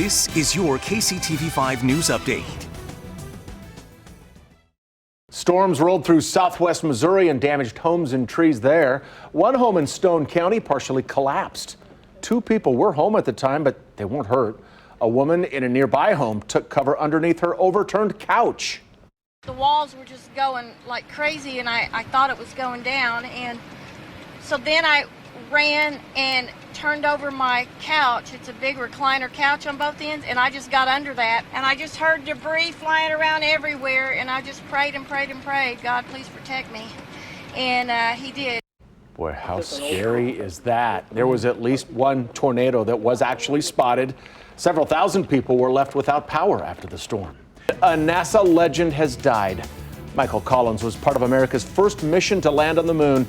This is your KCTV5 News Update. Storms rolled through southwest Missouri and damaged homes and trees there. One home in Stone County partially collapsed. 2 people were home at the time, but they weren't hurt. A woman in a nearby home took cover underneath her overturned couch. The walls were just going like crazy, and I thought it was going down. And so then I ran and turned over my couch. It's a big recliner couch on both ends, and I just got under that. And I just heard debris flying around everywhere, and I just prayed and prayed and prayed, God, please protect me. And he did. Boy, how scary is that? There was at least one tornado that was actually spotted. Several thousand people were left without power after the storm. A NASA legend has died. Michael Collins was part of America's first mission to land on the moon.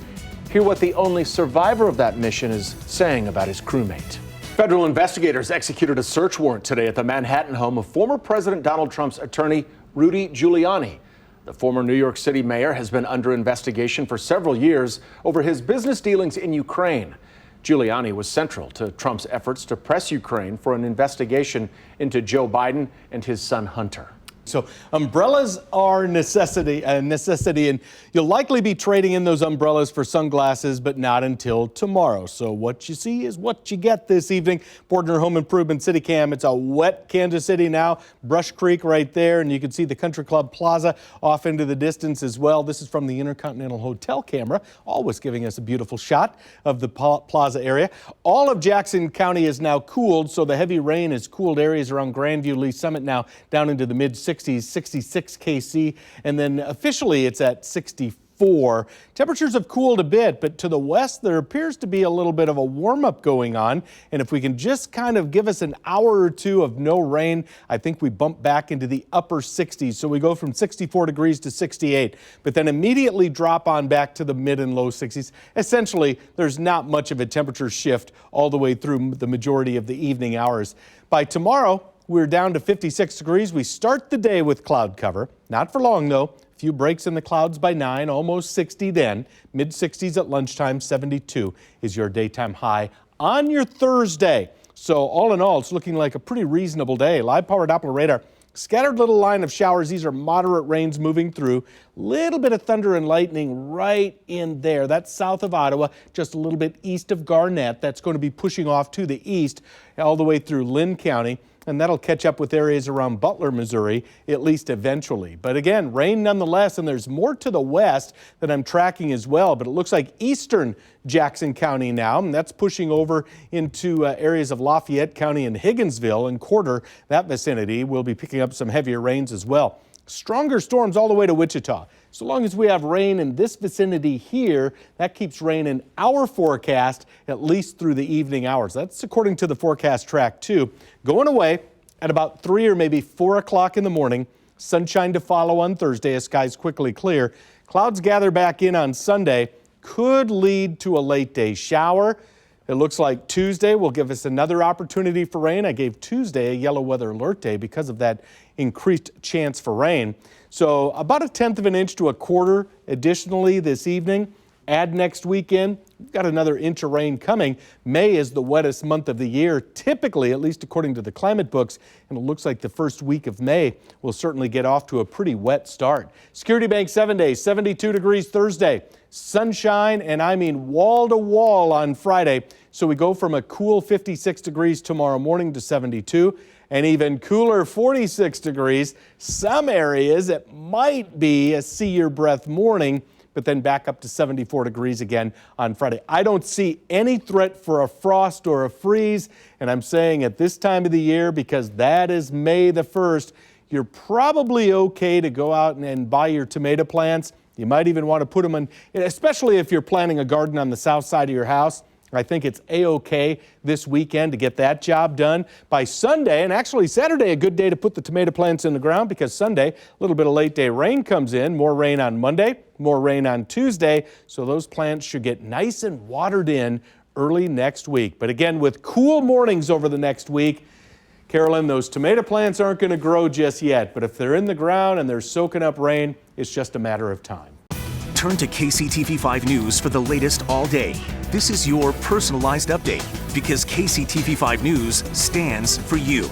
Hear what the only survivor of that mission is saying about his crewmate. Federal investigators executed a search warrant today at the Manhattan home of former President Donald Trump's attorney, Rudy Giuliani. The former New York City mayor has been under investigation for several years over his business dealings in Ukraine. Giuliani was central to Trump's efforts to press Ukraine for an investigation into Joe Biden and his son Hunter. So umbrellas are a necessity, and you'll likely be trading in those umbrellas for sunglasses, but not until tomorrow. So what you see is what you get this evening. Bordner Home Improvement City Cam. It's a wet Kansas City now. Brush Creek right there, and you can see the Country Club Plaza off into the distance as well. This is from the Intercontinental Hotel camera, always giving us a beautiful shot of the plaza area. All of Jackson County is now cooled, so the heavy rain has cooled areas around Grandview, Lee Summit now down into the mid-60s. 66 KC, and then officially it's at 64. Temperatures have cooled a bit, but to the west there appears to be a little bit of a warm-up going on, and if we can just kind of give us an hour or two of no rain, I think we bump back into the upper 60s. So we go from 64 degrees to 68, but then immediately drop on back to the mid and low 60s. Essentially, there's not much of a temperature shift all the way through the majority of the evening hours. By tomorrow, we're down to 56 degrees. We start the day with cloud cover. Not for long, though. A few breaks in the clouds by 9, almost 60 then. Mid-60s at lunchtime, 72 is your daytime high on your Thursday. So all in all, it's looking like a pretty reasonable day. Live-powered Doppler radar. Scattered little line of showers. These are moderate rains moving through. Little bit of thunder and lightning right in there. That's south of Ottawa, just a little bit east of Garnett. That's going to be pushing off to the east all the way through Lynn County. And that'll catch up with areas around Butler, Missouri, at least eventually. But again, rain nonetheless, and there's more to the west that I'm tracking as well. But it looks like eastern Jackson County now, and that's pushing over into areas of Lafayette County and Higginsville and Corder. That vicinity will be picking up some heavier rains as well. Stronger storms all the way to Wichita. So long as we have rain in this vicinity here, that keeps rain in our forecast at least through the evening hours. That's according to the forecast track too. Going away at about 3 or maybe 4 o'clock in the morning. Sunshine to follow on Thursday as skies quickly clear. Clouds gather back in on Sunday. Could lead to a late day shower. It looks like Tuesday will give us another opportunity for rain. I gave Tuesday a yellow weather alert day because of that increased chance for rain. So about 1/10 of an inch to 1/4 additionally this evening. Add next weekend, we've got another inch of rain coming. May is the wettest month of the year, typically, at least according to the climate books, and it looks like the first week of May will certainly get off to a pretty wet start. Security Bank 7 days, 72 degrees Thursday. Sunshine, and I mean wall to wall on Friday. So we go from a cool 56 degrees tomorrow morning to 72, and even cooler 46 degrees. Some areas it might be a see your breath morning, but then back up to 74 degrees again on Friday. I don't see any threat for a frost or a freeze, and I'm saying at this time of the year, because that is May the 1st, you're probably okay to go out and buy your tomato plants. You might even want to put them in, especially if you're planting a garden on the south side of your house. I think it's A-OK this weekend to get that job done. By Sunday, and actually Saturday, a good day to put the tomato plants in the ground, because Sunday, a little bit of late day rain comes in. More rain on Monday, more rain on Tuesday. So those plants should get nice and watered in early next week. But again, with cool mornings over the next week, Carolyn, those tomato plants aren't going to grow just yet. But if they're in the ground and they're soaking up rain, it's just a matter of time. Turn to KCTV5 News for the latest all day. This is your personalized update because KCTV5 News stands for you.